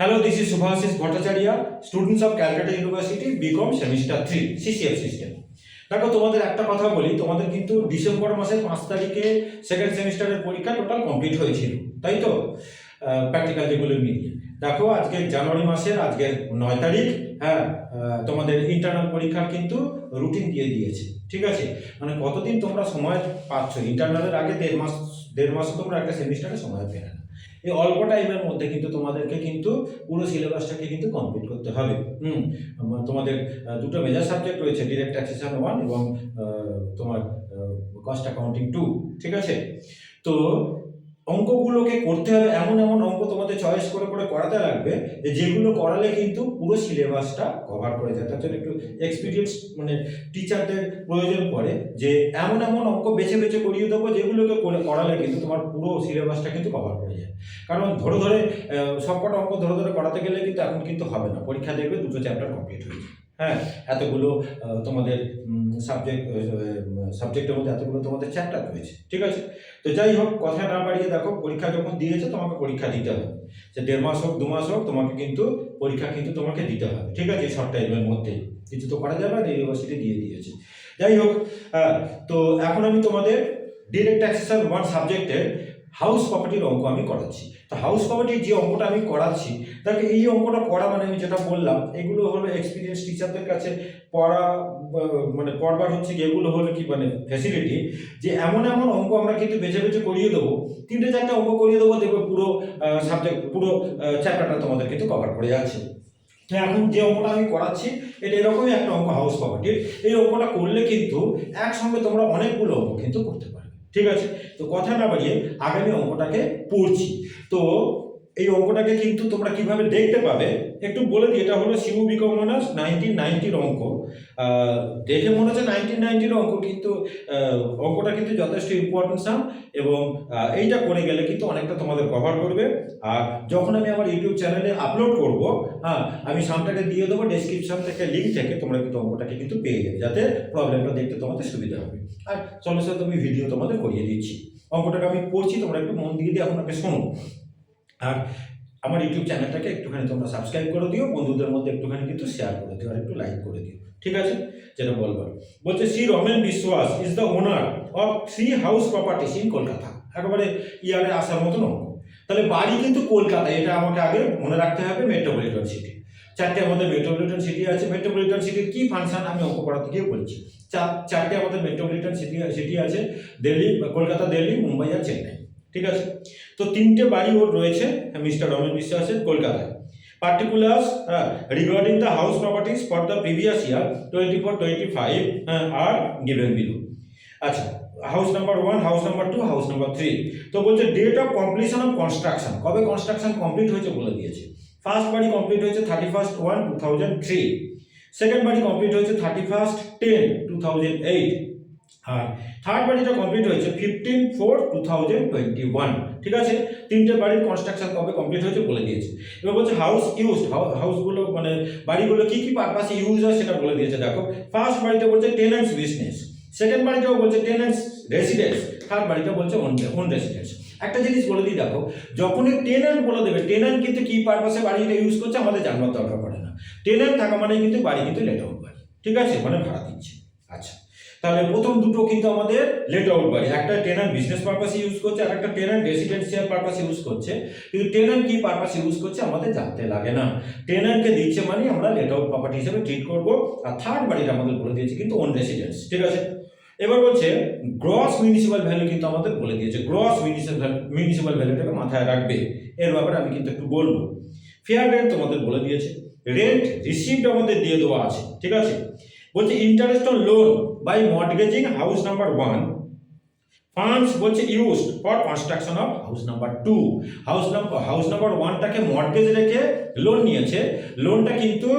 Hello, this is Subhashis Bhattacharya, students of Calcutta University, BCom Semester 3, CCF system. দেখো তোমাদের একটা কথা বলি, তোমাদের কিন্তু ডিসেম্বর মাসের 5 তারিখে সেকেন্ড সেমিস্টারের পরীক্ষা টোটাল কমপ্লিট হয়েছিল, তাই তো? প্র্যাকটিক্যাল যেগুলো মিলিয়ে দেখো আজকে জানুয়ারি মাসের আজকে 9 তারিখ। হ্যাঁ, তোমাদের ইন্টারনাল পরীক্ষার কিন্তু রুটিন দিয়ে দিয়েছে, ঠিক আছে? মানে কতদিন তোমরা সময় পাচ্ছ? ইন্টারনালের আগে দেড় মাস তোমরা একটা সেমিস্টারে সময় পেয়ে না। এই অল্প টাইমের মধ্যে কিন্তু তোমাদেরকে কিন্তু পুরো সিলেবাসটাকে কিন্তু কমপ্লিট করতে হবে। তোমাদের দুটো মেজর সাবজেক্ট রয়েছে, ডিরেক্ট ট্যাক্সেশন 1 এবং তোমার কস্ট অ্যাকাউন্টিং 2, ঠিক আছে? তো অঙ্কগুলোকে করতে হবে, এমন এমন অঙ্ক তোমাদের চয়েস করে করে করাতে লাগবে যেগুলো করালে কিন্তু পুরো সিলেবাসটা কভার করে যায়। তার জন্য একটু এক্সপিরিয়েন্স মানে টিচারদের প্রয়োজন পড়ে, যে এমন এমন অঙ্ক বেছে বেছে করিয়ে দেবো যেগুলোকে করালে কিন্তু তোমার পুরো সিলেবাসটা কিন্তু কভার করে যায়। কারণ ধরে ধরে সবকটা অঙ্ক ধরে ধরে করাতে গেলে কিন্তু এখন কিন্তু হবে না। পরীক্ষা দেখবে দুটো চ্যাপ্টার কমপ্লিট হয়েছে। হ্যাঁ, এতগুলো তোমাদের সাবজেক্টের মধ্যে এতগুলো তোমাদের চ্যাপ্টার রয়েছে, ঠিক আছে? তো যাই হোক, কথা না বাড়িয়ে দেখো, পরীক্ষা যখন দিয়েছে তোমাকে পরীক্ষা দিতে হবে। যে 1.5 মাস হোক 2 মাস হোক, তোমাকে কিন্তু পরীক্ষা কিন্তু তোমাকে দিতে হবে, ঠিক আছে? শর্ট টাইমের মধ্যে কিছু তো করা যাবে না, ইউনিভার্সিটি দিয়ে দিয়েছে। যাই হোক, তো এখন আমি তোমাদের ডিরেক্ট ট্যাক্সেশন 1 সাবজেক্টের হাউস প্রপার্টির অঙ্ক আমি করাচ্ছি। তো হাউস প্রপার্টির যে অঙ্কটা আমি করাচ্ছি, তাকে এই অঙ্কটা পড়া মানে আমি যেটা বললাম, এগুলো হলো এক্সপিরিয়েন্স টিচারদের কাছে পড়া মানে পড়বার হচ্ছে কি, এগুলো হলো কি মানে ফ্যাসিলিটি, যে এমন এমন অঙ্ক আমরা কিন্তু বেছে বেছে করিয়ে দেবো। 3-4 অঙ্ক করিয়ে দেবো, দেখবে পুরো সাবজেক্ট পুরো চ্যাপ্টারটা তোমাদের কিন্তু কভার করে যাচ্ছে। তো এখন যে অঙ্কটা আমি করাচ্ছি এটা এরকমই একটা অঙ্ক হাউস প্রপার্টির। এই অঙ্কটা করলে কিন্তু একসঙ্গে তোমরা অনেকগুলো অঙ্ক কিন্তু করতে পারবে, ঠিক আছে? তো কথা না বাড়িয়ে আগামী অঙ্কটাকে পড়ছি। তো এই অঙ্কটাকে কিন্তু তোমরা কিভাবে দেখতে পাবে একটু বলে দিই। এটা হলো শিবু বিকমনাস 1990-র অঙ্ক। দেখে মনে হচ্ছে 1990-র অঙ্ক, কিন্তু অঙ্কটা কিন্তু যথেষ্ট ইম্পর্টেন্ট সাম, এবং এইটা করে গেলে কিন্তু অনেকটা তোমাদের কভার করবে। আর যখন আমি আমার ইউটিউব চ্যানেলে আপলোড করব, হ্যাঁ, আমি সামটাকে দিয়ে দেবো ডেসক্রিপশন থেকে, লিঙ্ক থেকে তোমরা কিন্তু অঙ্কটাকে কিন্তু পেয়ে যাবে, যাতে প্রবলেমটা দেখতে তোমাদের সুবিধা হবে। আর সঙ্গে সাথে আমি ভিডিও তোমাদের করিয়ে দিচ্ছি। অঙ্কটাকে আমি পড়ছি, তোমরা একটু মন দিয়ে দিয়ে আপনাকে শোনো। আর আমার ইউটিউব চ্যানেলটাকে একটুখানি তোমরা সাবস্ক্রাইব করে দিও, বন্ধুদের মধ্যে একটুখানি কিন্তু শেয়ার করে দিও, আর একটু লাইক করে দিও, ঠিক আছে? যেটা বলবার বলছে, শ্রী রমেন বিশ্বাস is the owner of 3 house properties in Kolkata. একেবারে ইয়ারে আসার মতন অঙ্ক। তাহলে বাড়ি কিন্তু কলকাতায়, এটা আমাকে আগে মনে রাখতে হবে। মেট্রোপলিটন সিটি, 4টে আমাদের মেট্রোপলিটন সিটি আছে। মেট্রোপলিটন সিটির কি ফাংশন আমি অঙ্ক করাতে গিয়ে বলছি। 4টে আমাদের মেট্রোপলিটন সিটি আছে, দিল্লি, কলকাতা, দিল্লি, মুম্বাই আর চেন্নাই, ঠিক আছে? তো 3টে বাড়ি ওর রয়েছে মিস্টার রমেন বিশ্বাসের কলকাতায়। Particulars regarding the house properties for the previous year 24-25 are given below. আচ্ছা, house number 1, house number 2, house number 3। তো বলছে date of completion of construction, কবে কনস্ট্রাকশন কমপ্লিট হয়েছে বলে দিয়েছে। ফার্স্ট বাড়ি কমপ্লিট হয়েছে 31/1/2003। সেকেন্ড বাড়ি কমপ্লিট হয়েছে 31/10/2008। আর থার্ড বাড়িটা কমপ্লিট হয়েছে 15/4/2021, ঠিক আছে? 3টে বাড়ির কনস্ট্রাকশন কবে কমপ্লিট হয়েছে বলে দিয়েছে। এবার বলছে হাউস ইউজড, হাউসগুলো মানে বাড়িগুলো কি কি পারপাসে ইউজ হয় সেটা বলে দিয়েছে। দেখো, ফার্স্ট বাড়িটা বলছে টেনেন্টস বিজনেস, সেকেন্ড বাড়িটাও বলছে টেনেন্টস রেসিডেন্স, থার্ড বাড়িটা বলছে ওন রেসিডেন্স। একটা জিনিস বলে দিই, দেখো, যখনই টেনেন্ট বলে দেবে, টেনেন্ট কিন্তু কি পারপাসে বাড়িটা ইউজ করছে আমাদের জানবার দরকার পড়ে না। টেনেন্ট থাকা মানে কিন্তু বাড়ি কিন্তু লেট আউট বাড়ি, ঠিক আছে? মানে ভাড়া দিচ্ছে। আচ্ছা, তাহলে প্রথম দুটো কিন্তু আমাদের লেট আউট বাড়ি। একটা টেনেন্ট বিজনেস পারপাসে ইউজ করছে, আর একটা টেনেন্ট রেসিডেন্সিয়াল পারপাসে ইউজ করছে। কিন্তু টেনেন্ট কি পারপাসে ইউজ করছে আমাদের জানতে লাগে না। টেনেন্টকে দিচ্ছে মানে আমরা লেট আউট প্রপার্টি হিসেবে ট্রিট করব। আর থার্ড বাড়িটা আমাদের বলে দিয়েছে কিন্তু ওন রেসিডেন্স, ঠিক আছে? এবার বলছে গ্রস মিউনিসিপাল ভ্যালু কিন্তু আমাদের বলে দিয়েছে। গ্রস মিউনিসিপাল ভ্যালুটাকে মাথায় রাখবে, এর ব্যাপারে আমি কিন্তু একটু বলবো। ফেয়ার রেন্ট তোমাদের বলে দিয়েছে, রেন্ট রিসিভড আমাদের দিয়ে দেওয়া আছে, ঠিক আছে? বলছে interest on loan by mortgaging house number 1, funds বলছে used for construction of house number 2। House number 1টাকে মর্টগেজ রেখে লোন নিয়েছে, লোনটা কিন্তু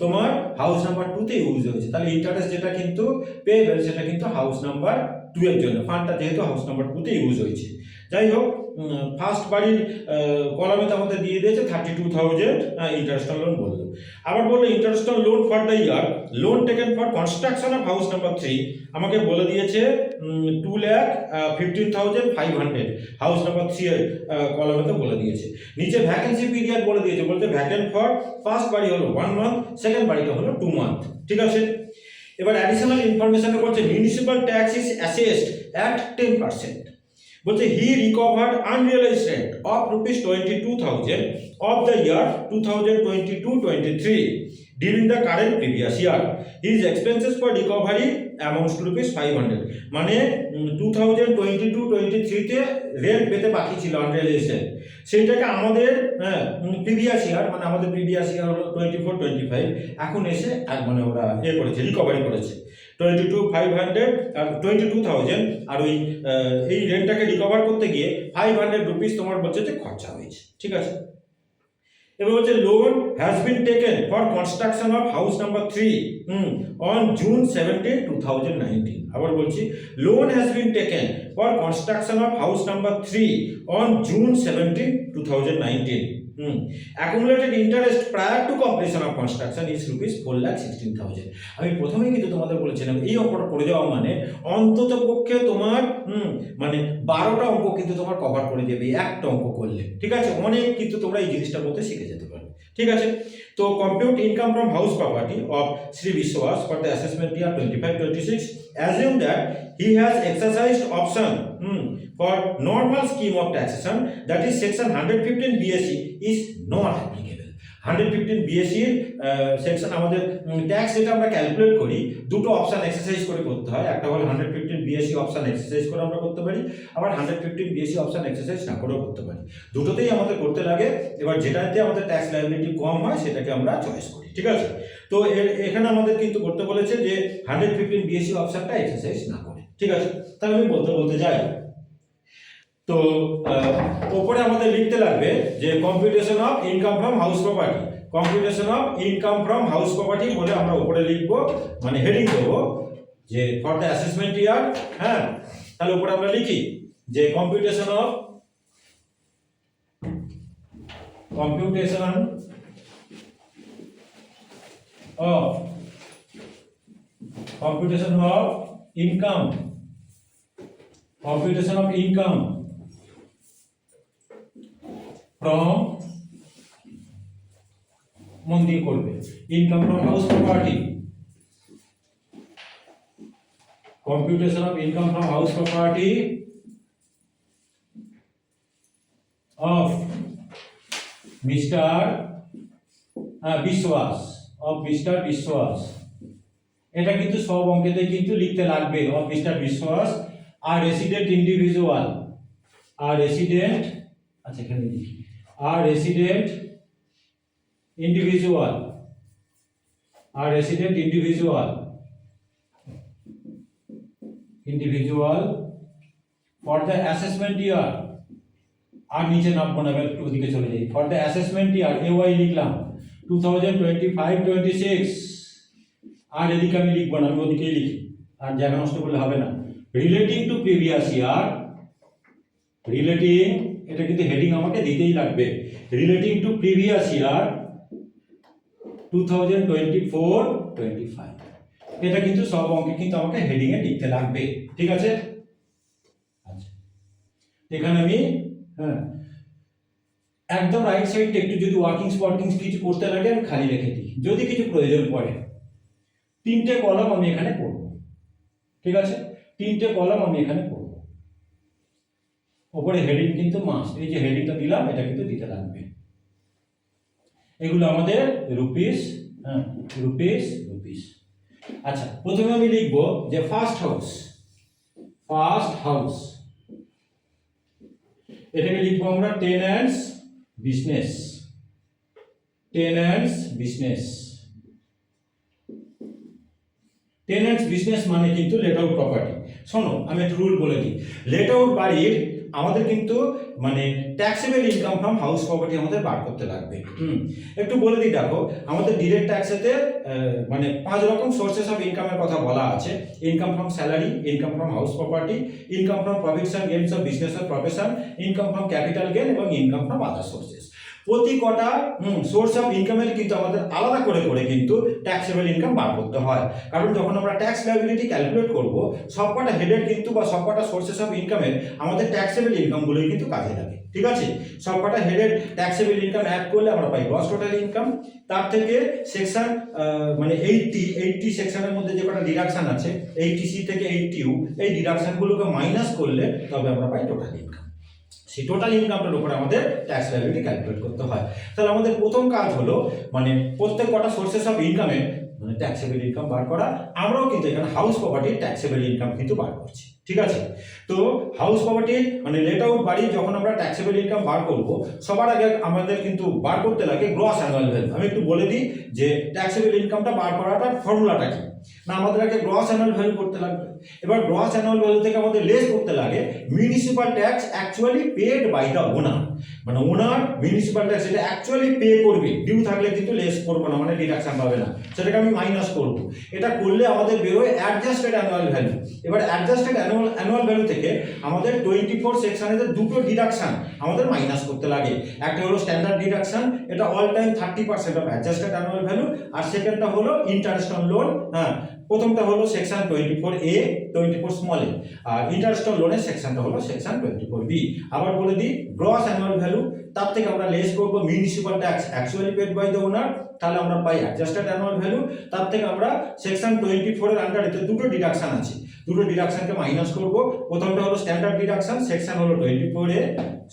তোমার হাউস নাম্বার 2তে ইউজ হয়েছে। তাহলে ইন্টারেস্ট যেটা কিন্তু পেয়েবেল সেটা কিন্তু হাউস নাম্বার 2 এর জন্য, ফান্ডটা যেহেতু হাউস নাম্বার 2তে ইউজ হয়েছে। যাই হোক, ফার্স্ট বাড়ির কলামে তো আমাদের দিয়ে দিয়েছে 32,000 ইন্টারেস্ট লোন বললো। আবার বললো interest loan for the year loan taken for construction of house number 3 আমাকে বলে দিয়েছে 2,15,500 হাউস নাম্বার 3 এর কলামেতে বলে দিয়েছে। নিচে ভ্যাকেন্সি পিরিয়ড বলে দিয়েছে, বলতে ভ্যাকেন্ট ফর ফার্স্ট বাড়ি হলো 1 মান্থ, সেকেন্ড বাড়িটা হলো 2 মান্থ। ঠিক আছে, এবার অ্যাডিশনাল ইনফরমেশনে বলছে municipal tax is assessed at 10%। বলছে he recovered unrealised rent of rupees 22,000 of the year 2022-23 during the current previous year. His expenses for recovery amounts to rupees 500. মানে 2022-23 তে রেন্ট পেতে বাকি ছিল আনরিয়েলাইজড রেন্ট, সেইটাকে আমাদের প্রিভিয়াস ইয়ার মানে আমাদের প্রিভিয়াস ইয়ার হলো 24-25 এখন এসে মানে ওরা করেছে, রিকভারি করেছে 22,500 আর 22,000 আর ওই এই রেন্টটাকে রিকভার করতে গিয়ে 500 রুপিস তোমার বলছে যে খরচা হয়েছে। ঠিক আছে, এবার বলছে loan has been taken for construction of house number 3 on June 17, 2019। আবার বলছি loan has been taken for construction of house number 3 on June 17, 2019। Accumulated interest prior two completion of construction is rupees 4,16,000। আমি প্রথমেই কিন্তু তোমাদের বলেছিলাম এই অঙ্কটা করে যাওয়া মানে অন্তত পক্ষে তোমার মানে 12টা অঙ্ক কিন্তু তোমার কভার করে দেবে একটা অঙ্ক করলে। ঠিক আছে, অনেক কিন্তু তোমরা এই জিনিসটার মধ্যে শিখে যেতে পারবে। ঠিক আছে, তো compute income from house property of Shri Biswas for the assessment year 25-26 assume that he has exercised option for normal scheme of taxation, that is section 115 BSc is not applicable. 115 BSc এর সেকশন আমাদের ট্যাক্স যেটা আমরা calculate করি দুটো option exercise করে করতে হয়, একটা হলো 115 BSc অপশন এক্সারসাইজ করে আমরা করতে পারি, আবার 115 BSc অপশন এক্সারসাইজ না করেও করতে পারি, দুটোতেই আমাদের করতে লাগে। এবার যেটাতে আমাদের ট্যাক্স লায়াবিলিটি কম হয় সেটাকে আমরা চয়েস করি। ঠিক আছে, তো এখানে আমাদের কিন্তু করতে বলেছে যে 115 BSc অপশনটা এক্সারসাইজ না করে। ঠিক আছে, তাহলে আমি বলতে যাই। তো উপরে আমাদের লিখতে লাগবে যে computation of income from house property, computation of income from house property বলে আমরা উপরে লিখব, মানে হেডিং দেবো যে ফর দ্য অ্যাসেসমেন্ট ইয়ার। হ্যাঁ, তাহলে উপরে আমরা লিখি যে কম্পিউটেশন অফ ইনকাম from মন দিয়ে করবে income from house property, computation of income from house property of mister বিশ্বাস। এটা কিন্তু সব অঙ্কেতে কিন্তু লিখতে লাগবে অফ মিস্টার বিশ্বাস আর রেসিডেন্ট ইন্ডিভিজুয়াল, আচ্ছা এখানে লিখি resident individual for the assessment year আর নিচে নামবো না, ওদিকে চলে যাই। For the assessment year AY লিখলাম 2025-26 আর এদিকে আমি লিখবো না, আমি ওদিকেই লিখি, আর জায়গা নষ্ট করলে হবে না। রিলেটিং টু প্রিভিয়াস ইয়ার, এটা কিন্তু হেডিং আমাকে দিতেই লাগবে। রিলেটিং টু প্রিভিয়াস ইয়ার 2024-25 এটা কিন্তু সব অঙ্কে কিন্তু আমাকে হেডিং এ লিখতে লাগবে। ঠিক আছে, আচ্ছা এখানে আমি একদম রাইট সাইডে একটু যদি ওয়ার্কিংস কিছু করতে লাগে আমি খালি রেখে দিই, যদি কিছু প্রয়োজন পড়ে। 3টে কলাম আমি এখানে করব। ঠিক আছে, 3টে কলাম আমি এখানে করব। উপরে হেডিং কিন্তু মাস্ট, এই যে হেডিংটা দিলাম এটা কিন্তু দিতে লাগবে। এগুলো আমাদের রুপিস। আচ্ছা, প্রথমে আমি লিখবো যে ফার্স্ট হাউস, এটাকে লিখবো আমরা টেন্যান্টস বিজনেস। টেন্যান্টস বিজনেস মানে কিন্তু লেট আউট প্রপার্টি। শোনো আমি একটা রুল বলে দিই, লেট আউট বাড়ির আমাদের কিন্তু মানে taxable income from house property আমাদের বার করতে লাগবে। একটু বলে দিই, দেখো আমাদের ডিরেক্ট ট্যাক্সেতে মানে 5 রকম সোর্সেস অফ ইনকামের কথা বলা আছে। Income from salary, income from house property, income from profits and gains of business or profession, income from capital gain এবং ইনকাম ফ্রম আদার সোর্সেস। প্রতি কটা সোর্স অফ ইনকামের কিন্তু আমাদের আলাদা করে করে কিন্তু ট্যাক্সেবল ইনকাম বার করতে হয়। কারণ যখন আমরা ট্যাক্স লায়াবিলিটি ক্যালকুলেট করব, সবকটা হেডের কিন্তু বা সবকটা সোর্সেস অফ ইনকামের আমাদের ট্যাক্সেবল ইনকামগুলোই কিন্তু কাজে লাগে। ঠিক আছে, সবকটা হেডের ট্যাক্সেবল ইনকাম অ্যাড করলে আমরা পাই গ্রস টোটাল ইনকাম। তার থেকে সেকশন মানে 80 সেকশনের মধ্যে যে কটা ডিডাকশন আছে 80C থেকে 80U, এই ডিডাকশনগুলোকে মাইনাস করলে তবে আমরা পাই টোটাল ইনকাম। সেই টোটাল ইনকামটার উপরে আমাদের ট্যাক্স লায়াবিলিটি ক্যালকুলেট করতে হয়। তাহলে আমাদের প্রথম কাজ হলো মানে প্রত্যেক কটা সোর্সেস অফ ইনকামের মানে ট্যাক্সেবল ইনকাম বার করা। আমরাও কিন্তু এখানে হাউস প্রপার্টির ট্যাক্সেবল ইনকাম কিন্তু বার করছি। ঠিক আছে, তো হাউস প্রপার্টি মানে লেট আউট বাড়ি যখন আমরা ট্যাক্সেবল ইনকাম বার করব, সবার আগে আমাদের কিন্তু বার করতে লাগে গ্রস অ্যানুয়াল ভ্যালু। আমি একটু বলে দিই যে ট্যাক্সেবল ইনকামটা বার করাটার ফর্মুলাটা কি। না, আমাদের আগে গ্রস অ্যানুয়াল ভ্যালু করতে লাগবে। এবার গ্রস অ্যানুয়াল ভ্যালু থেকে আমাদের লেস করতে লাগে municipal tax actually paid by the owner. মানে ওনার মিউনিসিপাল ট্যাক্স এটা অ্যাকচুয়ালি পে করবে, ডিউ থাকলে কিন্তু লেস করবো না, মানে ডিডাকশন পাবে না, সেটাকে আমি মাইনাস করব। এটা করলে আমাদের বেরোয় অ্যাডজাস্টেড অ্যানুয়াল ভ্যালু। এবার অ্যাডজাস্টেড অ্যানুয়াল ভ্যালু থেকে আমাদের 24 সেকশনে দুটো ডিডাকশন আমাদের মাইনাস করতে লাগে। একটা হলো স্ট্যান্ডার্ড ডিডাকশন, এটা all time 30% of adjusted annual value. আর সেকেন্ডটা হলো ইন্টারেস্ট অন লোন। হ্যাঁ, প্রথমটা হলো সেকশন 24A 24 স্মল এ, আর ইন্টারেস্ট অন লোনের সেকশনটা হলো সেকশন 24B। আবার বলে দিই গ্রস অ্যানুয়াল ভ্যালু, তার থেকে আমরা লেস করবো municipal tax actually paid by the owner, তাহলে আমরা পাই অ্যাডজাস্টেড অ্যানুয়াল ভ্যালু। তার থেকে আমরা সেকশন 24 এর আন্ডারে দুটো ডিডাকশন আছে, দুটো ডিডাকশনকে মাইনাস করব। প্রথমটা হলো স্ট্যান্ডার্ড ডিডাকশন, সেকশন হলো 24A,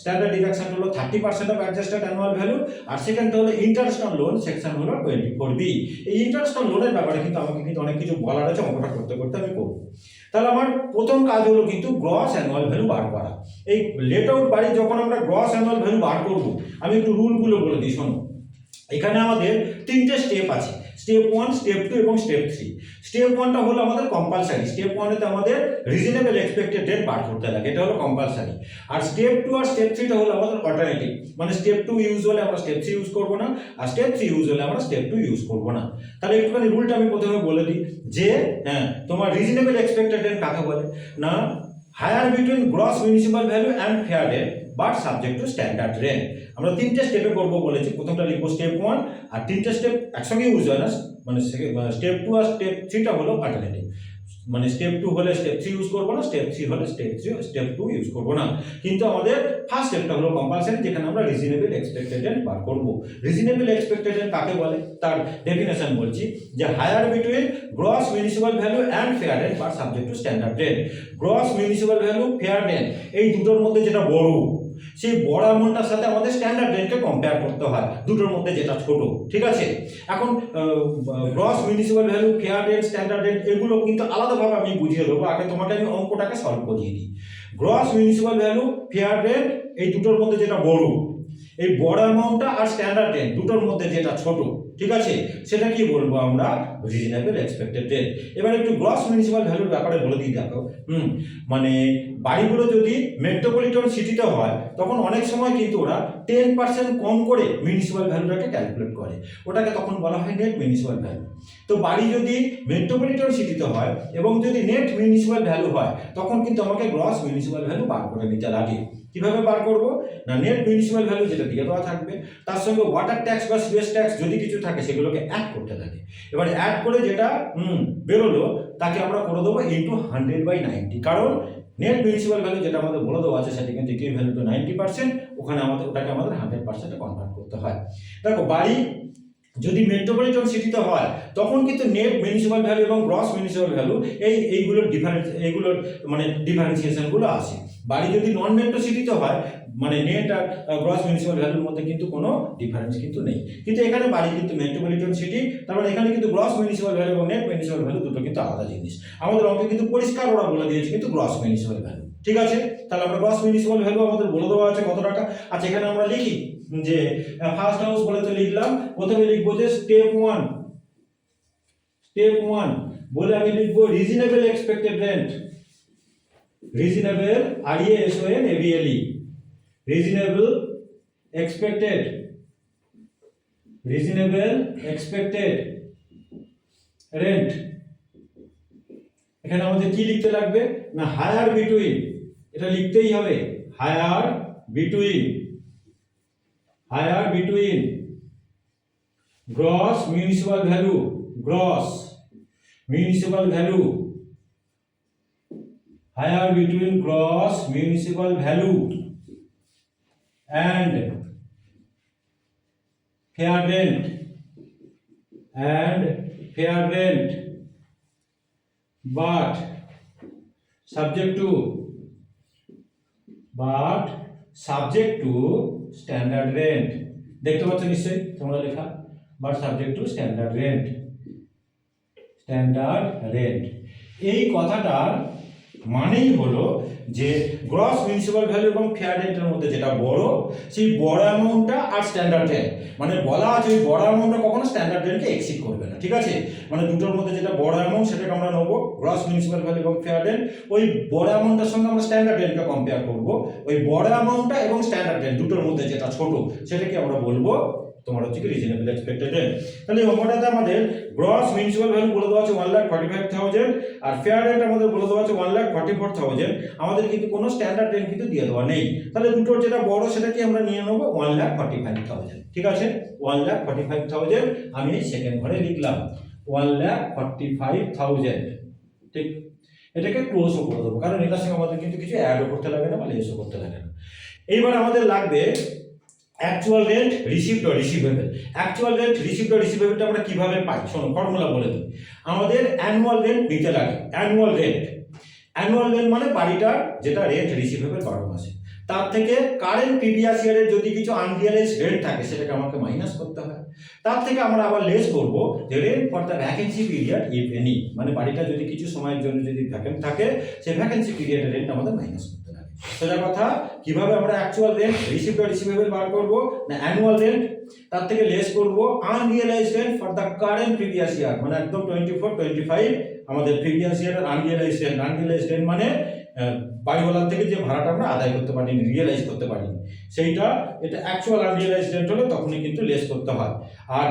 স্ট্যান্ডার্ড ডিডাকশন হলো 30% অফ অ্যাডজাস্টেড অ্যানুয়াল ভ্যালু। আর সেকেন্ডটা হলো ইন্টারেস্ট অন লোন, সেকশন হলো 24B। এই ইন্টারেস্ট অন লোনের ব্যাপারে কিন্তু আমাকে কিন্তু অনেক কিছু বলার আছে, অঙ্কটা করতে করতে আমি করবো। তাহলে আমার প্রথম কাজ হলো কিন্তু গ্রস অ্যানুয়াল ভ্যালু বার করা। এই লেট আউট বাড়ি যখন আমরা গ্রস অ্যানুয়াল ভ্যালু বার করব, আমি একটু রুলগুলো বলে দিই, শোনো। এখানে আমাদের 3টে স্টেপ আছে, স্টেপ 1, স্টেপ 2 এবং স্টেপ 3। স্টেপ 1টা হলো আমাদের কম্পালসারি। স্টেপ 1এতে আমাদের রিজনেবল এক্সপেক্টেড রেট বার করতে লাগে, এটা হলো কম্পালসারি। আর স্টেপ 2 আর স্টেপ 3টা হলো আমাদের অল্টারনেটিভ, মানে স্টেপ 2 ইউজ হলে আমরা স্টেপ 3 ইউজ করব না, আর স্টেপ 3 ইউজ হলে আমরা স্টেপ 2 ইউজ করব না। তাহলে একটুখানি রুলটা আমি প্রথমে বলে দিই যে হ্যাঁ, তোমার রিজনেবল এক্সপেক্টেড রেট কাকে বলে না, higher between gross municipal value and fair rate but subject to standard rate. আমরা 3টে স্টেপে করবো বলেছি, প্রথমটা লিখবো স্টেপ 1, আর 3টে স্টেপ একসঙ্গে ইউজ হয় না, মানে স্টেপ 2 আর স্টেপ 3টা হলো অল্টারনেটিভ। মানে স্টেপ 2 হলে স্টেপ 3 ইউজ করবো না, স্টেপ 3 হলে স্টেপ 2 ইউজ করবো না। কিন্তু আমাদের ফার্স্ট স্টেপটা হলো কম্পালসারি, যেখানে আমরা রিজনেবল এক্সপেক্টেড রেট বার করবো। রিজনেবল এক্সপেক্টেড রেট কাকে বলে তার ডেফিনেশন বলছি, যে higher between gross municipal value and fair rate but subject to standard rate. Gross municipal value, fair rate, এই দুটোর মধ্যে যেটা বড়, সেই বড় অ্যামাউন্টটার সাথে আমাদের স্ট্যান্ডার্ড রেটকে কম্পেয়ার করতে হয়, দুটোর মধ্যে যেটা ছোট। ঠিক আছে, এখন gross municipal value, fair rate, standard rate এগুলো কিন্তু আলাদাভাবে আমি বুঝিয়ে দেবো। আগে তোমাকে আমি অঙ্কটাকে সলভ করিয়ে দিই। Gross municipal value, fair rate, এই দুটোর মধ্যে যেটা বড়, এই বড় অ্যামাউন্টটা আর স্ট্যান্ডার্ড রেট দুটোর মধ্যে যেটা ছোট, ঠিক আছে, সেটা কি বলবো আমরা, রিজনেবল এক্সপেক্টেড রেট। এবার একটু গ্রস মিউনিসিপাল ভ্যালুর ব্যাপারে বলে দিই। দেখো মানে বাড়িগুলো যদি মেট্রোপলিটন সিটিতে হয়, তখন অনেক সময় কিন্তু ওরা 10% কম করে মিউনিসিপাল ভ্যালুটাকে ক্যালকুলেট করে, ওটাকে তখন বলা হয় নেট মিউনিসিপাল ভ্যালু। তো বাড়ি যদি মেট্রোপলিটন সিটিতে হয় এবং যদি নেট মিউনিসিপাল ভ্যালু হয়, তখন কিন্তু আমাকে গ্রস মিউনিসিপাল ভ্যালু বার করে নিতে লাগে। কিভাবে বার করব না, নেট মিউনিসিপাল ভ্যালু যেটা দিয়ে দেওয়া থাকবে, তার সঙ্গে ওয়াটার ট্যাক্স বা সুয়েজ ট্যাক্স যদি কিছু থাকে সেগুলোকে অ্যাড করতে লাগে। এবার অ্যাড করে যেটা বেরোলো তাকে আমরা করে দেবো ইন্টু 100/90, কারণ নেট মিউনিসিপাল ভ্যালু যেটা আমাদের বলে দেওয়া আছে সেটা কিন্তু ইকুইভ্যালেন্ট টু 90%, ওখানে আমাদের ওটাকে আমাদের 100% কনভার্ট করতে হয়। দেখো বাড়ি যদি মেট্রোপলিটন সিটিতে হয়, তখন কিন্তু নেট মিউনিসিপাল ভ্যালু এবং গ্রস মিউনিসিপাল ভ্যালু এইগুলোর মানে ডিফারেন্সিয়েশনগুলো আসে। বাড়ি যদি নন মেট্রো সিটিতে হয়, মানে নেট আর গ্রস মিউনিসিপাল ভ্যালুর মধ্যে কিন্তু কোনো ডিফারেন্স কিন্তু নেই। কিন্তু এখানে বাড়ি কিন্তু মেট্রোপলিটন সিটি, তার মানে এখানে কিন্তু গ্রস মিউনিসিপাল ভ্যালু এবং নেট মিউনিসিপাল ভ্যালু দুটো কিন্তু আলাদা জিনিস। আমাদের অঙ্কে কিন্তু পরিষ্কার ওরা বলে দিয়েছে কিন্তু গ্রস মিউনিসিপাল ভ্যালু। ঠিক আছে, তাহলে আমরা গ্রস মিউনিসিপাল ভ্যালু আমাদের বলে দেওয়া আছে কত টাকা। আচ্ছা, এখানে আমরা লিখি যে ফার্স্ট হাউস বলে তো লিখলাম, প্রথমে লিখবো যে স্টেপ 1 বলে আমি লিখবো reasonable expected rent. Reasonable RESONABLE reasonable expected rent. এখানে আমাদের কি লিখতে লাগবে না হায়ার বিটুইন, এটা লিখতেই হবে higher between gross municipal value higher between gross municipal value and fair rent but subject to standard rent। দেখতে পাচ্ছ নিশ্চয়ই তোমরা লেখা but subject to standard rent। এই কথাটার মানেই হলো যে গ্রস মিউনিসিপাল ভ্যালু এবং ফেয়ার রেন্টের মধ্যে যেটা বড়, সেই বড় অ্যামাউন্টটা আর স্ট্যান্ডার্ড রেন্ট, মানে বলা আছে ওই বড় অ্যামাউন্টটা কখনো স্ট্যান্ডার্ড রেন্টকে এক্সিড করবে না, ঠিক আছে। মানে দুটোর মধ্যে যেটা বড় অ্যামাউন্ট সেটাকে আমরা নেবো গ্রস মিউনিসিপাল ভ্যালু এবং ফেয়ার রেন্ট, ওই বড় অ্যামাউন্টটার সঙ্গে আমরা স্ট্যান্ডার্ড রেন্টকে কম্পেয়ার করবো, ওই বড় অ্যামাউন্টটা এবং স্ট্যান্ডার্ড রেন্ট দুটোর মধ্যে যেটা ছোট সেটাকে আমরা বলবো তোমার হচ্ছে কি রিজনেবল এক্সপেক্টেড রেন্ট। তাহলে এই অঙ্কটাতে আমাদের গ্রস মিউনিসিপাল ভ্যালু বলে দেওয়া আছে 1,45,000 আর ফেয়ার রেন্ট আমাদের বলে দেওয়া আছে 1,44,000। আমাদের কিন্তু কোনো স্ট্যান্ডার্ড রেন্ট কিন্তু দিয়ে দেওয়া নেই। তাহলে দুটোর যেটা বড় সেটাকে আমরা নিয়ে নেবো 1,45,000, ঠিক আছে। 1,45,000 আমি এই সেকেন্ড ঘরে লিখলাম 1,45,000, ঠিক। এটাকে ক্লোজও করে দেবো কারণ এটার সঙ্গে আমাদের কিন্তু কিছু অ্যাডও করতে লাগে না বা লেসও করতে লাগে না। এইবার আমাদের লাগবে actual rent received or receivable. Actual rent received or রিসিভেবলটা আমরা কিভাবে পাই, শোনো ফর্মুলা বলে দিই। আমাদের অ্যানুয়াল রেন্ট নিতে লাগে, অ্যানুয়াল রেন্ট মানে বাড়িটার যেটা রেন্ট রিসিভেবল 12 মাসে, তার থেকে কারেন্ট প্রিভিয়াস ইয়ারের যদি কিছু আনরিয়ালাইজ রেন্ট থাকে সেটাকে আমাকে মাইনাস করতে হয়। তার থেকে আমরা আবার লেস করব যে rent for the vacancy period if any, মানে বাড়িটা যদি কিছু সময়ের জন্য যদি ভ্যাকেন্ট থাকে সেই ভ্যাকেন্সি পিরিয়ডের রেন্ট আমাদের মাইনাস করতে লাগে। সোজা কথা, কিভাবে আমরা actual rent received or receivable বার করব না অ্যানুয়াল রেন্ট, তার থেকে লেস করব unrealised rent for the current previous year, মানে একদম 24-25 আমাদের প্রিভিয়াস ইয়ারের আনরিয়ালাইজ রেন্ট মানে বাড়িওয়ালার থেকে যে ভাড়াটা আমরা আদায় করতে পারিনি, রিয়েলাইজ করতে পারিনি, সেইটা এটা অ্যাকচুয়াল আনরিয়েলাইজ রেন্ট হলে তখনই কিন্তু লেস করতে হয়। আর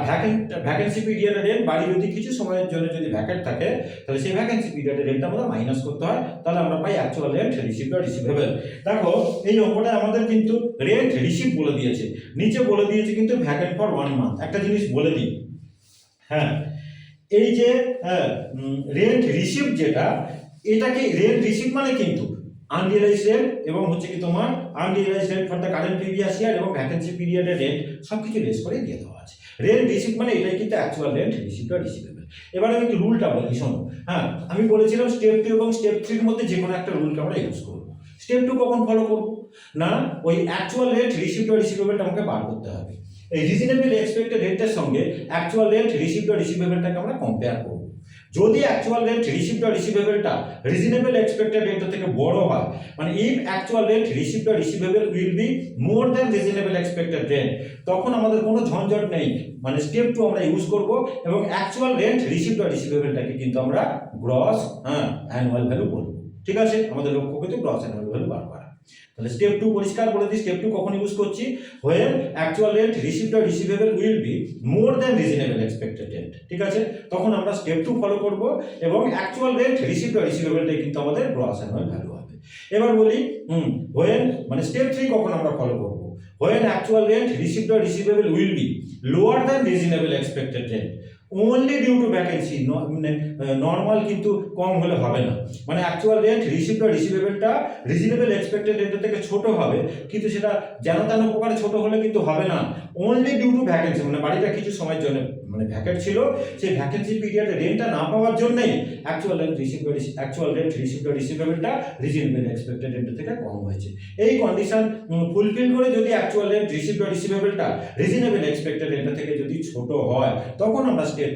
ভ্যাকেন্সি পিরিয়ডের রেন্ট, বাড়ি যদি কিছু সময়ের জন্য যদি ভ্যাকেন্ট থাকে তাহলে সেই ভ্যাকেন্সি পিরিয়ডের রেন্টটা আমাদের মাইনাস করতে হয়, তাহলে আমরা পাই actual rent received or receivable. দেখো এই অঙ্কটা আমাদের কিন্তু রেন্ট রিসিভ বলে দিয়েছে, নিচে বলে দিয়েছে কিন্তু ভ্যাকেন্ট ফর 1 মান্থ। একটা জিনিস বলে দিই, হ্যাঁ, এই যে রেন্ট রিসিভ যেটা, এটাকে রেন্ট রিসিভ মানে কিন্তু আনরিয়েলাইজ রেন্ট এবং হচ্ছে কি তোমার unrealised rent for the current previous ইয়ার এবং ভ্যাকেন্সি পিরিয়ডের রেন্ট সব কিছু লেস করে দিয়ে দেওয়া আছে। রেন্ট রিসিভ মানে এটাই কিন্তু actual rent received or receivable. এবার আমি একটু রুলটা বলি, শোনো। হ্যাঁ, আমি বলেছিলাম স্টেপ 2 এবং স্টেপ 3 এর মধ্যে যে কোনো একটা রুলকে আমরা ইউজ করব। স্টেপ 2 কখন ফলো করব না, ওই অ্যাকচুয়াল রেন্ট রিসিভড অর রিসিভেবলটা আমাকে বার করতে হবে। এই রিজনেবল এক্সপেক্টেড রেন্টের সঙ্গে অ্যাকচুয়াল রেন্ট রিসিভড অর রিসিভেবলটাকে আমরা কম্পেয়ার করব। যদি অ্যাকচুয়াল রেন্ট রিসিভড অর রিসিভেবলটা রিজনেবল এক্সপেক্টেড রেন্টের থেকে বড় হয়, মানে if actual rent received or receivable will be more than reasonable expected rent, তখন আমাদের কোনো ঝঞ্ঝট নেই, মানে স্টেপ 2 আমরা ইউজ করব এবং অ্যাকচুয়াল রেন্ট রিসিভড অর রিসিভেবলটাকে কিন্তু আমরা গ্রস অ্যানুয়াল ভ্যালু বলবো, ঠিক আছে। আমাদের লক্ষ্য কিন্তু গ্রস অ্যানুয়াল ভ্যালু বার করা। তাহলে স্টেপ 2 পরিষ্কার বলে দিই, স্টেপ 2 কখন ইউজ করছি, when actual rent received or receivable will be more than reasonable expected rent, ঠিক আছে। তখন আমরা স্টেপ 2 ফলো করব এবং অ্যাকচুয়াল রেন্ট রিসিভড অর রিসিভেবলটাই কিন্তু আমাদের গ্রস অ্যানুয়াল ভ্যালু হবে। এবার বলি when, মানে স্টেপ 3 কখন আমরা ফলো করব, when actual rent received or receivable will be lower than reasonable expected rent only due to vacancy, normal কিন্তু কম হলে হবে না, মানে অ্যাকচুয়াল রেন্ট রিসিভড অর রিসিভেবলটা রিজনেবল এক্সপেক্টেড রেন্টের থেকে ছোট হবে, কিন্তু সেটা যেন তেন প্রকারে ছোট হলে কিন্তু হবে না, অনলি ডিউ টু ভ্যাকেন্সি, মানে বাড়িটা কিছু সময়ের জন্য মানে ভ্যাকেন্ট ছিল, সেই ভ্যাকেন্সি পিরিয়ডে রেন্টটা না পাওয়ার জন্যই অ্যাকচুয়াল রেন্ট রিসিভড অর রিসিভেবলটা রিজনেবল এক্সপেক্টেড রেন্টের থেকে কম হয়েছে। এই কন্ডিশন ফুলফিল করে যদি অ্যাকচুয়াল রেন্ট রিসিভড অর রিসিভেবলটা রিজনেবল এক্সপেক্টেড রেন্টের থেকে যদি ছোট হয়, তখন আমরা স্টেপ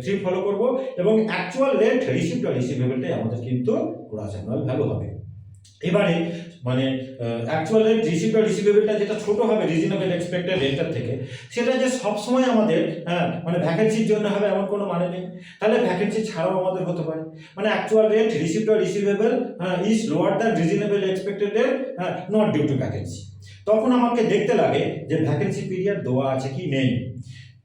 3 ফলো করব এবং অ্যাকচুয়াল রেন্ট রিসিভড অর রিসিভেবলটাই আমাদের কিন্তু গ্রস অ্যানুয়াল ভ্যালু হবে। এবারে মানে অ্যাকচুয়াল রেন্ট রিসিভ বা রিসিভেবলটা যেটা ছোট হবে রিজনেবল এক্সপেক্টেড রেন্টের থেকে, সেটা যে সবসময় আমাদের মানে ভ্যাকেন্সির জন্য হবে এমন কোনো মানে নেই। তাহলে ভ্যাকেন্সি ছাড়াও আমাদের হতে পারে, মানে অ্যাকচুয়াল রেন্ট রিসিভ বা receivable is lower than reasonable expected rent not due to vacancy. তখন আমাকে দেখতে লাগে যে ভ্যাকেন্সি পিরিয়ড দেওয়া আছে কি নেই।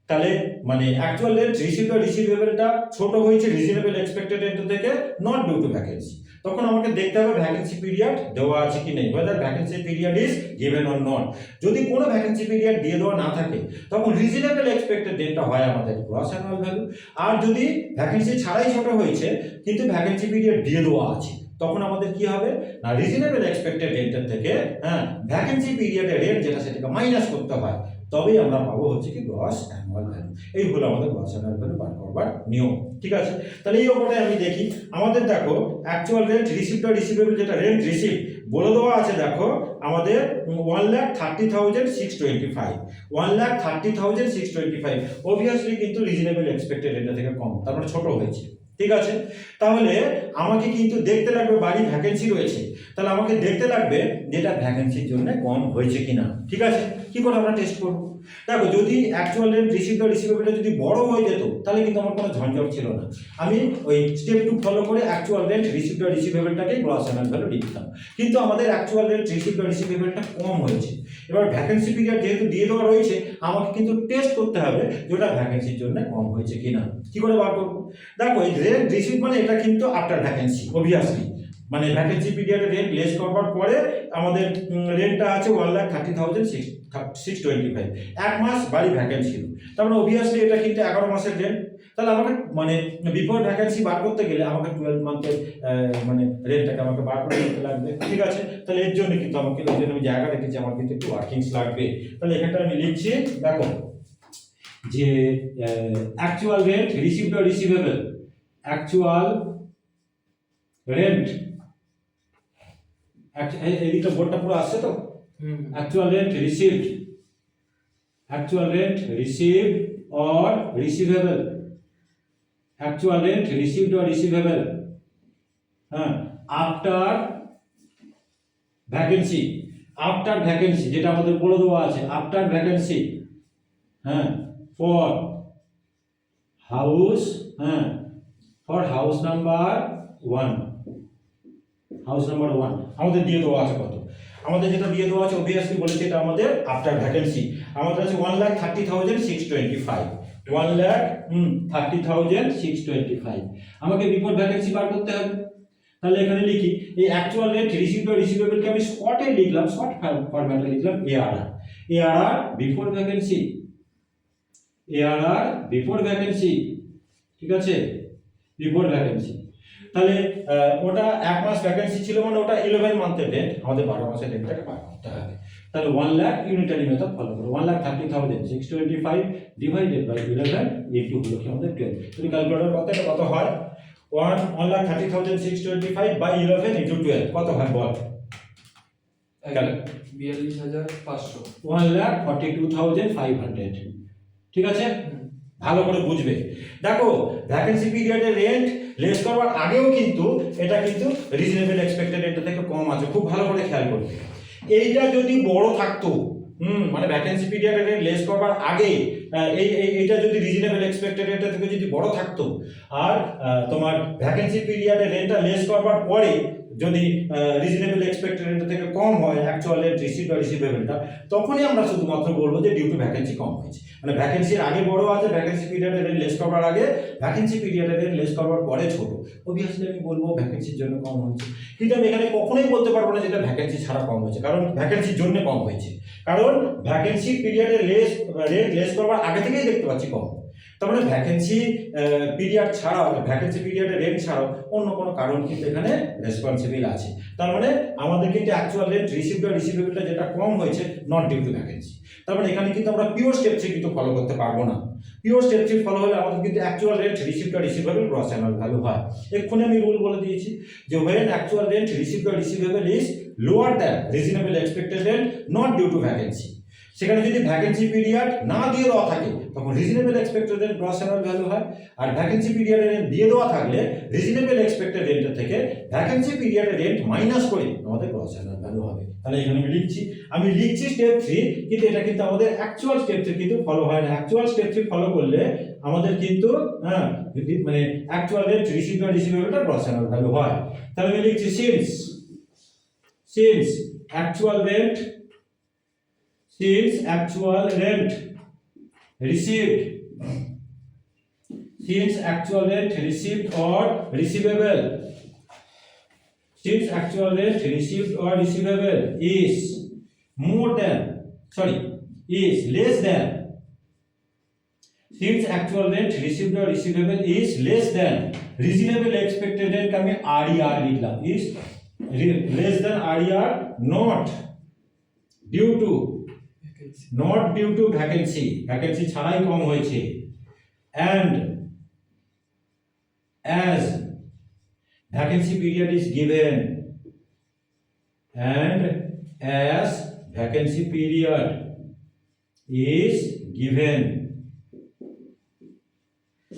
তাহলে মানে অ্যাকচুয়াল রেন্ট রিসিভ বা রিসিভেবলটা ছোট হয়েছে রিজনেবল এক্সপেক্টেড রেন্ট থেকে নট ডিউ টু ভ্যাকেন্সি, তখন আমাকে দেখতে হবে ভ্যাকেন্সি পিরিয়ড দেওয়া আছে কি নেই, whether vacancy period is given or not. যদি কোনো ভ্যাকেন্সি পিরিয়ড দিয়ে দেওয়া না থাকে তখন রিজনেবল এক্সপেক্টেড রেন্টটা হয় আমাদের গ্রস অ্যানুয়াল ভ্যালু। আর যদি ভ্যাকেন্সি ছাড়াই ছোট হয়েছে কিন্তু ভ্যাকেন্সি পিরিয়ড দিয়ে দেওয়া আছে, তখন আমাদের কি হবে না রিজনেবল এক্সপেক্টেড রেন্টের থেকে ভ্যাকেন্সি পিরিয়ডের রেট যেটা সেটাকে মাইনাস করতে হয়, তবেই আমরা পাবো হচ্ছে কি গ্রস অ্যানুয়াল ভ্যালু। এই হলো আমাদের গ্রস অ্যানুয়াল ভ্যালু বার করবার নিয়ম, ঠিক আছে। তাহলে এই ওপরে আমি দেখি আমাদের দেখো অ্যাকচুয়াল রেন্ট রিসিভ বা রিসিভেবল যেটা রেন্ট রিসিভ বলে দেওয়া আছে, দেখো আমাদের 1,30,625 1,30,625 অবভিয়াসলি কিন্তু রিজনেবল এক্সপেক্টেড রেন্ট থেকে কম, তার মানে ছোট হয়েছে, ঠিক আছে। তাহলে আমাকে কিন্তু দেখতে লাগবে বাড়ি ভ্যাকেন্সি রয়েছে, তাহলে আমাকে দেখতে লাগবে যেটা ভ্যাকেন্সির জন্য কম হয়েছে কিনা, ঠিক আছে। কি করে আমরা টেস্ট করব? দেখো যদি অ্যাকচুয়াল রেন্ট রিসিভ বা রিসিভেবলটা যদি বড় হয়ে যেত তাহলে কিন্তু আমার কোনো ঝঞ্ঝট ছিল না, আমি ওই স্টেপ 2 ফলো করে অ্যাকচুয়াল রেন্ট রিসিভ বা রিসিভেবলটাকে গ্রস অ্যানুয়াল ভ্যালু লিখতাম। কিন্তু আমাদের অ্যাকচুয়াল রেন্ট রিসিভ বা রিসিভেবলটা কম হয়েছে, এবার ভ্যাকেন্সি পিরিয়ড যেহেতু দিয়ে দেওয়া রয়েছে আমাকে কিন্তু টেস্ট করতে হবে যে ওটা ভ্যাকেন্সির জন্য কম হয়েছে কিনা। কি করে বার করবো? দেখো এই রেন্ট রিসিভ মানে এটা কিন্তু আফটার ভ্যাকেন্সি অবভিয়াসলি, মানে ভ্যাকেন্সি পিরিয়ডে রেন্ট লেস করবার পরে আমাদের রেন্টটা আছে 1,30,625, এক মাস বাড়ি ভ্যাকেন্ট ছিল, তার মানে অবভিয়াসলি এটা কিন্তু 11 মাসের রেন্ট। তাহলে আমাকে মানে বিফোর ভ্যাকেন্সি বার করতে গেলে আমাকে 12 মান্থের মানে রেন্টটাকে আমাকে বার করে দিতে লাগবে, ঠিক আছে। তাহলে এর জন্য কিন্তু আমাকে ওই জন্য আমি জায়গা রেখেছি, আমার কিন্তু একটু ওয়ার্কিংস লাগবে। তাহলে এখানটা আমি লিখছি, দেখো যে অ্যাকচুয়াল রেন্ট রিসিভ বা রিসিভেবল, অ্যাকচুয়াল রেন্ট এদিকে বোর্ডটা পুরো আসছে তো, actual rent received, actual rent received or receivable, actual rent received or receivable after vacancy, after vacancy যেটা আমাদের বলে দেওয়া আছে after vacancy for house for house number 1, house number 1 আমাদের দিয়ে দেওয়া আছে কত, আমাদের যেটা দিয়ে দেওয়া আছে অবভিয়াসলি বলেছে এটা আমাদের আফটার ভ্যাকেন্সি, আমাদের আছে 1,30,625 1,30,625, আমাকে বিফোর ভ্যাকেন্সি বার করতে হবে। তাহলে এখানে লিখি এই অ্যাকচুয়াল রেট রিসিভ বা রিসিভেবলকে আমি শর্টে লিখলাম, শর্ট ফরম্যাটে লিখলাম ARR before vacancy, ARR before vacancy, ঠিক আছে, বিফোর ভ্যাকেন্সি। তাহলে ওটা এক মাস ভ্যাকেন্সি ছিল মানে ওটা 11 মান্থের রেট, আমাদের 12 মাসের রেটটাকে বার করতে হবে। তাহলে 1 লাখ ইউনিটারি মেথড ফলো করো, 1,30,625 ডিভাইডেড বাই 11 ইনটু হলো কি আমাদের 12। তুমি ক্যালকুলেটর করতে এটা কত হয়, 1,30,625 বাই 11 ইনটু 12 কত হয় বল? 42,500, 1,42,500, ঠিক আছে। ভালো করে বুঝবে, দেখো ভ্যাকেন্সি পিরিয়ডের রেন্ট লেস করবার আগেও কিন্তু এটা কিন্তু রিজনেবল এক্সপেক্টেড রেট থেকে কম আছে, খুব ভালো করে খেয়াল করবে। এইটা যদি বড় থাকতো মানে ভ্যাকেন্সি পিরিয়ডের রেট লেস করবার আগে এইটা যদি রিজনেবল এক্সপেক্টেড রেট থেকে যদি বড় থাকতো, আর তোমার ভ্যাকেন্সি পিরিয়ডের রেটটা লেস করবার পরে যদি রিজনেবল এক্সপেক্টেড রেট থেকে কম হয় অ্যাকচুয়াল রেট রিসিভ বা রিসিভেবলটা, তখনই আমরা শুধুমাত্র বলবো যে ডিউ টু ভ্যাকেন্সি কম হয়েছে, মানে ভ্যাকেন্সির আগে বড় আছে, ভ্যাকেন্সি পিরিয়ডের রেট লেস করবার আগে, ভ্যাকেন্সি পিরিয়ডের রেট লেস করবার পরে ছোট, অবভিয়াসলি আমি বলবো ভ্যাকেন্সির জন্য কম হয়েছে। কিন্তু আমি এখানে কখনোই বলতে পারবো না যেটা ভ্যাকেন্সি ছাড়া কম হয়েছে, কারণ ভ্যাকেন্সির জন্য কম হয়েছে, কারণ ভ্যাকেন্সি পিরিয়ডের রেট লেস করবার আগে থেকেই দেখতে পাচ্ছি কম। তার মানে ভ্যাকেন্সি পিরিয়ড ছাড়াও, ভ্যাকেন্সি পিরিয়ডের রেট ছাড়াও অন্য কোনো কারণ কিন্তু এখানে রেসপন্সিবল আছে। তার মানে আমাদের কিন্তু অ্যাকচুয়াল রেট রিসিভ বা রিসিভেবলটা যেটা কম হয়েছে নট ডিউ টু ভ্যাকেন্সি। তার মানে এখানে কিন্তু আমরা পিওর স্টেপ 3 কিন্তু ফলো করতে পারবো না। পিওর স্টেপ 3 ফলো হলে আমাদের কিন্তু অ্যাকচুয়াল রেট রিসিভ বা রিসিভেবল গ্রস অ্যানুয়াল ভ্যালু হয়। এক্ষুনি আমি রুল বলে দিয়েছি যে when অ্যাকচুয়াল রেট রিসিভ বা receivable is lower than reasonable expected rate not due to vacancy. সেখানে যদি ভ্যাকেন্সি পিরিয়ড না দিয়ে দেওয়া থাকে তখন reasonable expected rent gross annual value হয়। আর ভ্যাকেন্সি পিরিয়ডের রেন্ট দিয়ে দেওয়া থাকলে রিজনেবল এক্সপেক্টেড রেন্টের থেকে ভ্যাকেন্সি পিরিয়ডের রেন্ট মাইনাস করে আমাদের গ্রস অ্যানুয়াল ভ্যালু হবে। তাহলে এখানে আমি লিখছি স্টেপ 3, কিন্তু এটা কিন্তু আমাদের অ্যাকচুয়াল স্টেপ 3 কিন্তু ফলো হয় না। অ্যাকচুয়াল স্টেপ 3 ফলো করলে আমাদের কিন্তু মানে অ্যাকচুয়াল রেন্ট রিসিভ বা রিসিভেবলটা গ্রস অ্যানুয়াল ভ্যালু হয়। তাহলে আমি লিখছি since actual rent received or receivable is less than since actual rent received or receivable is less than reasonable expected rent আমি RER লিখলাম is less than RER not due to vacancy ছাড়াই কম হয়েছে and as vacancy period is given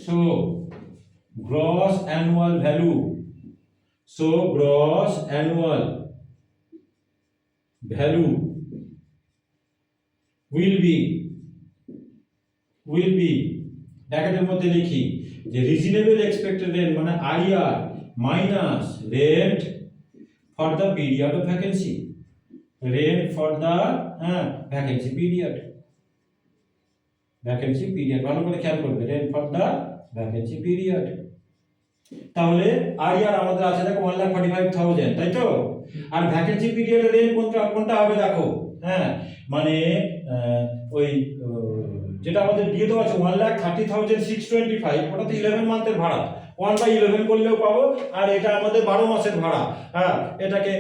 so gross annual value will be ব্র্যাকেটের মধ্যে লিখি যে reasonable expected rent মানে RER minus rent for the period of vacancy ভালো করে খেয়াল করবে rent for the vacancy period. তাহলে RER আমাদের আছে দেখো 1,45,000 তাই তো, আর ভ্যাকেন্সি পিরিয়ডের রেন্ট কোনটা হবে দেখো, মানে ওই যেটা আমাদের দিয়ে দেওয়া আছে 1,30,625 ওটা তো 11 মান্থের ভাড়া, 1/11 করলেও পাবো, আর এটা আমাদের 12 মাসের ভাড়া, এটাকে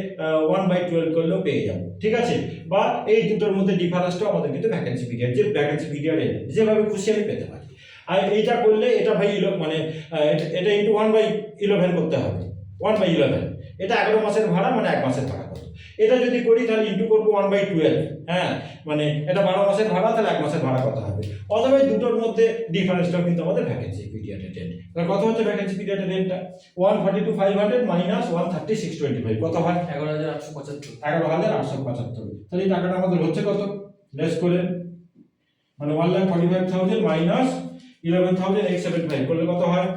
1/12 করলেও পেয়ে যাবো, ঠিক আছে। বা এই দুটোর মধ্যে ডিফারেন্সটা আমাদের কিন্তু ভ্যাকেন্সি পিরিয়ডে যেভাবে খুশি আমি পেতে পারি। আর এইটা করলে এটা ভাই মানে এটা ইন্টু 1/11 করতে হবে, 1/11 এটা 11 মাসের ভাড়া মানে 1 মাসের ভাড়া কত, এটা যদি করি তাহলে ইন্টু করবো 1/12, মানে এটা 12 মাসের ভাড়া, তাহলে 1 মাসের ভাড়া কত হবে। অথবা দুটোর মধ্যে ডিফারেন্সটাও কিন্তু আমাদের ভ্যাকেন্সি পিরিয়ডের রেন্ট। তাহলে কত হচ্ছে ভ্যাকেন্সি পিরিয়ডের রেন্টটা 142,500 মাইনাস 130,625 কত হয় 11,875। তাহলে এই টাকাটা আমাদের হচ্ছে কত লেস করে, মানে 1,45,000 মাইনাস 11,875 করলে কত হয়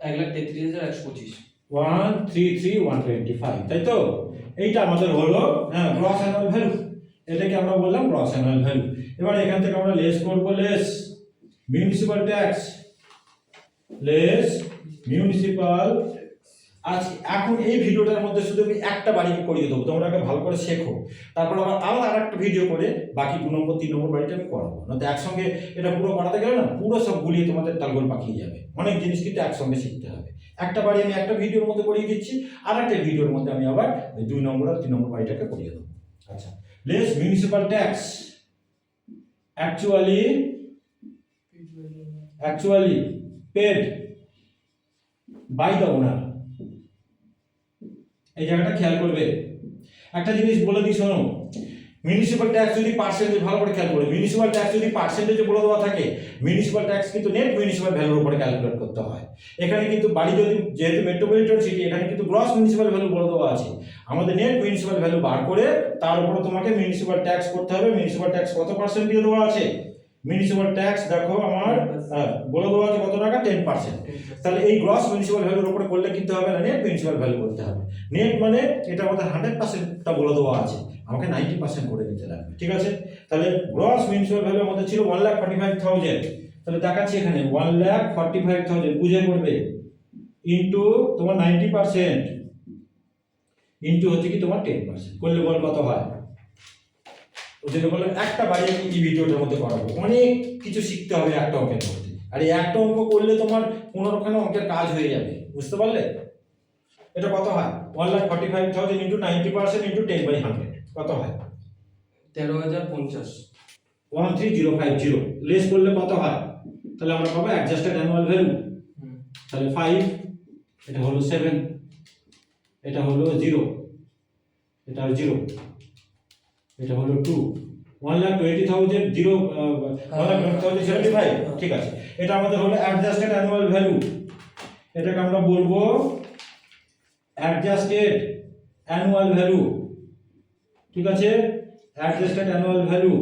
1,33,125 133,125, তাই তো। এইটা আমাদের হলো গ্রস অ্যানুয়াল ভ্যালু, এটাকে আমরা বললাম গ্রস অ্যানুয়াল ভ্যালু। এবার এখান থেকে আমরা লেস করব লেস মিউনিসিপাল ট্যাক্স, আচ্ছা এখন এই ভিডিওটার মধ্যে শুধু আমি একটা বাড়িকে করিয়ে দেবো, তোমরা আগে ভালো করে শেখো, তারপর আবার আরেকটা ভিডিও করে বাকি 2 নম্বর 3 নম্বর বাড়িটা আমি করাবো, না তো একসঙ্গে এটা পুরো করাতে গেলে না পুরো সব গুলিয়ে তোমাদের তালগোল পাকিয়ে যাবে। অনেক জিনিস কিন্তু একসঙ্গে শিখতে হবে। একটা বাড়ি আমি একটা ভিডিওর মধ্যে করিয়ে দিচ্ছি, আর একটা ভিডিওর মধ্যে আমি আবার 2 নম্বর আর 3 নম্বর বাড়িটাকে করিয়ে দেবো। আচ্ছা, less municipal tax actually paid by the owner। এই জায়গাটা খেয়াল করবে, একটা জিনিস বলে দিই শোনো, মিউনিসিপাল ট্যাক্স যদি পার্সেন্টেজ, ভালো করে খেয়াল করবে, মিউনিসিপাল ট্যাক্স যদি পার্সেন্টেজে বলে দেওয়া থাকে, মিউনিসিপাল ট্যাক্স কিন্তু নেট মিউনিসিপাল ভ্যালুর উপরে ক্যালকুলেট করতে হয়। এখানে কিন্তু বাড়ি যদি যেহেতু মেট্রোপলিটন সিটি, এখানে কিন্তু গ্রস মিউনিসিপাল ভ্যালু বলে দেওয়া আছে, আমাদের নেট মিউনিসিপাল ভ্যালু বার করে তার উপরে তোমাকে মিউনিসিপাল ট্যাক্স করতে হবে। মিউনিসিপাল ট্যাক্স কত পার্সেন্ট দিয়ে দেওয়া আছে, মিউনিসিপাল ট্যাক্স দেখো আমার বলে দেওয়া আছে কত টাকা 10%। তাহলে এই গ্রস মিউনিসিপাল ভ্যালুর উপরে করলে কিন্তু হবে না, নেট মিউনিসিপাল ভ্যালু করতে হবে। নেট মানে এটা আমাদের 100%টা বলে দেওয়া আছে, আমাকে 90% করে দিতে লাগবে, ঠিক আছে। তাহলে গ্রস মিউনিসিপাল ভ্যালু আমাদের ছিল 1,45,000, তাহলে দেখাচ্ছি এখানে 1,45,000 বুঝে করবে ইনটু তোমার 90% ইনটু হচ্ছে কি তোমার 10% করলে বল কত হয়। যেটা বললাম একটা বাড়ি আমি এই ভিডিওটার মধ্যে করাবো, অনেক কিছু শিখতে হবে একটা অঙ্কের মধ্যে, আর এই একটা অঙ্ক করলে তোমার 15খানা অঙ্কের কাজ হয়ে যাবে, বুঝতে পারলে। এটা কত হয় 1,45,000 ইনটু 90% ইনটু 10/100 কত হয় 13,050 13050। লেস করলে কত হয়, তাহলে আমরা পাবো অ্যাডজাস্টেড অ্যানুয়াল ভ্যালু, তাহলে 5, এটা হলো 7, এটা হলো 0, এটা 0, এটা হলো 2 1,20,000 0 1,20,075 ঠিক আছে। এটা আমাদের হলো অ্যাডজাস্টেড অ্যানুয়াল ভ্যালু, এটাকে আমরা বলবো অ্যাডজাস্টেড অ্যানুয়াল ভ্যালু, ঠিক আছে, অ্যাডজাস্টেড অ্যানুয়াল ভ্যালু।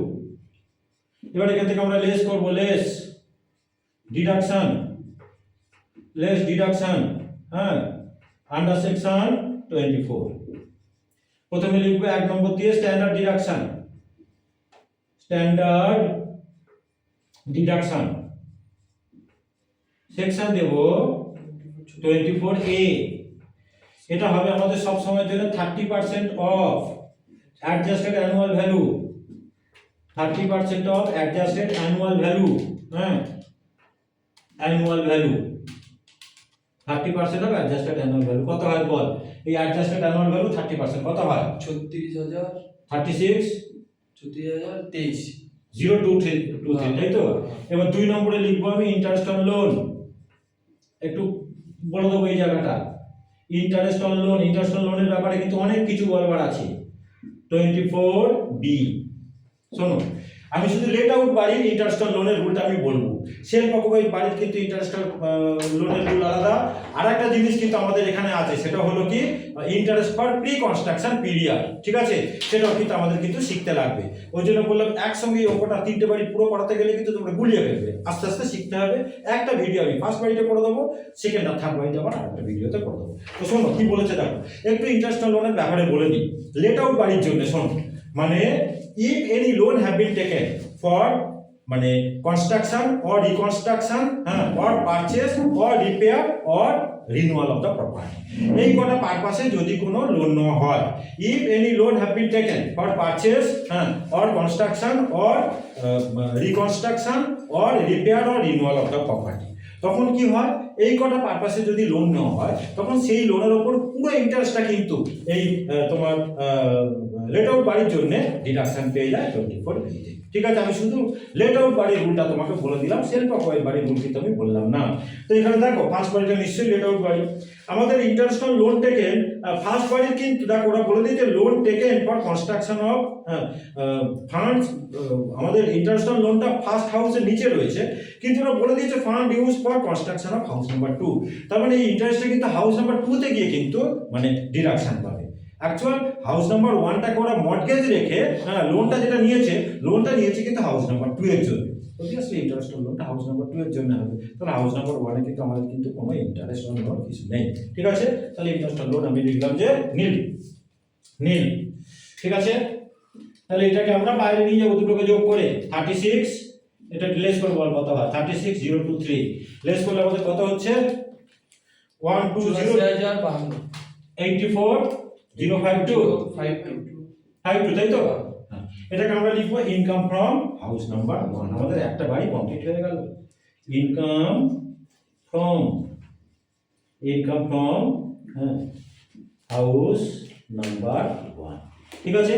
এবার এখান থেকে আমরা লেস করব, লেস ডিডাকশন, হ্যাঁ, আন্ডার সেকশন 24। প্রথমে লিখবো 1 নম্বর দিয়ে স্ট্যান্ডার্ড ডিডাকশন, সেকশন দেব 24A। এটা হবে আমাদের সব সময়ের জন্য 30% of adjusted annual value, 30% of adjusted annual value, হ্যাঁ, annual value 30% of adjusted annual value কত হয় বল? এই অ্যাডজাস্টেড অ্যানুয়াল ভ্যালু 30% কত হয়? 36,000 36 23 023 তাই তো। এবার 2 নম্বরে লিখবো আমি ইন্টারেস্ট অন লোন, একটু বলে দেবো এই জায়গাটা, ইন্টারেস্ট অন লোনের ব্যাপারে কিন্তু অনেক কিছু বলবার আছে। 24B, শোনো, আমি শুধু লেট আউট বাড়ির ইন্টারেস্ট অন লোনের রুলটা আমি বলবো, সেলফ অকুপাইড বাড়ির কিন্তু ইন্টারেস্ট লোনের রুল আলাদা। আর একটা জিনিস কিন্তু আমাদের এখানে আছে, সেটা হলো কি interest for pre construction period, ঠিক আছে, সেটাও কিন্তু আমাদের কিন্তু শিখতে লাগবে। ওই জন্য বললাম একসঙ্গে ওপরটা 3টে বাড়ি পুরো করাতে গেলে কিন্তু তোমরা গুলিয়ে ফেলবে, আস্তে আস্তে শিখতে হবে। একটা ভিডিও আমি ফার্স্ট বাড়িতে করে দেবো, সেকেন্ড আর থার্ড বাড়িতে আবার আরেকটা ভিডিওতে করে দেবো। তো শোনো কি বলেছে দেখো, একটু ইন্টারেস্ট অন লোনের ব্যাপারে বলে দিই। লেট আউট বাড়ির জন্য শোনো, মানে if any loan have been taken for মানে কনস্ট্রাকশন অর রিকনস্ট্রাকশন, হ্যাঁ, or purchase or repair or renewal of the property, এই কটা পারপাসে যদি কোনো লোন নেওয়া হয়, if any loan have been taken for purchase, হ্যাঁ, or construction or reconstruction or repair or renewal of the property, তখন কি হয়, এই কটা পারপাসে যদি লোন নেওয়া হয়, তখন সেই লোনের ওপর পুরো ইন্টারেস্টটা কিন্তু এই তোমার লেট আউট বাড়ির জন্য ডিডাকশন পেয়ে যায় 24B তে, ঠিক আছে। আমি শুধু লেট আউট বাড়ির রুলটা তোমাকে বলে দিলাম, সেলফ অকুপাইড বাড়ির রুল কিন্তু আমি বললাম না। তো এখানে দেখো ফার্স্ট বাড়িটা নিশ্চয়ই লেট আউট বাড়ি। আমাদের interest on loan taken, first বাড়ির কিন্তু দেখো ওরা বলে দিয়েছে loan taken for construction of funds, আমাদের ইন্টারেস্ট অন লোনটা ফার্স্ট হাউসের নিচে রয়েছে, কিন্তু ওরা বলে দিয়েছে fund use for construction of house number 2, তার মানে এই ইন্টারেস্টটা কিন্তু হাউস নাম্বার 2 তে গিয়ে কিন্তু মানে ডিডাকশন পাবে। অ্যাকচুয়াল হাউস নাম্বার 1টাকে ওরা মর্টগেজ রেখে, হ্যাঁ, লোনটা নিয়েছে কিন্তু হাউস নাম্বার 2 এর জন্য, অবভিয়াসলি ইন্টারেস্ট অন লোনটা হাউস নাম্বার 2 এর জন্য হবে, তাহলে হাউস নাম্বার 1 এ কিন্তু আমাদের কিন্তু কোনো ইন্টারেস্ট অন লোন কিছু নেই, ঠিক আছে। তাহলে ইন্টারেস্ট অন লোন আমি লিখলাম যে নীল, ঠিক আছে। তাহলে এটাকে আমরা বাইরে নিয়ে যাবো দুটোকে যোগ করে 36, এটা লেস করবো কত হয় 36,023, লেস করলে আমাদের কত হচ্ছে 120,84,052 তাই তো। এটাকে আমরা লিখবো ইনকাম ফ্রম হাউস নাম্বার 1, আমাদের একটা বাড়ি কমপ্লিট হয়ে গেল। ইনকাম ফ্রম হাউস নাম্বার 1, ঠিক আছে।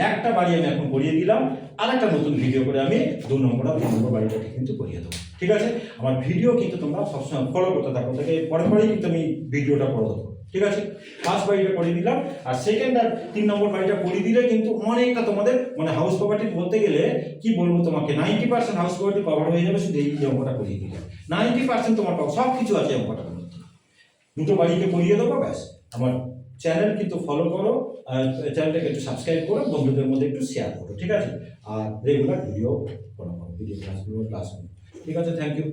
একটা বাড়ি আমি এখন করিয়ে দিলাম, আর একটা নতুন ভিডিও করে আমি 2 নম্বর আর 3 নম্বর বাড়িটাকে কিন্তু করিয়ে দেবো, ঠিক আছে। আমার ভিডিও কিন্তু তোমরা সবসময় ফলো করতে থাকো, থেকে পরেই কিন্তু আমি ভিডিওটা করে দেবো, ঠিক আছে। ফার্স্ট বাড়িটা করিয়ে দিলাম, আর সেকেন্ড আর 3 নম্বর বাড়িটা করিয়ে দিলে কিন্তু অনেকটা তোমাদের মানে হাউস প্রপার্টি বলতে গেলে কি বলবো তোমাকে, 90% হাউস প্রপার্টি কভার হয়ে যাবে শুধু এই অঙ্কটা করিয়ে দিলে। 90% তোমার পাবো, সব কিছু আছে অঙ্কটা মধ্যে। দুটো বাড়িকে করিয়ে দেবো, ব্যাস। আমার চ্যানেল কিন্তু ফলো করো, চ্যানেলটাকে একটু সাবস্ক্রাইব করো, বন্ধুদের মধ্যে একটু শেয়ার করো, ঠিক আছে। আর রেগুলার ভিডিও ক্লাসগুলো, ঠিক আছে। Thank you.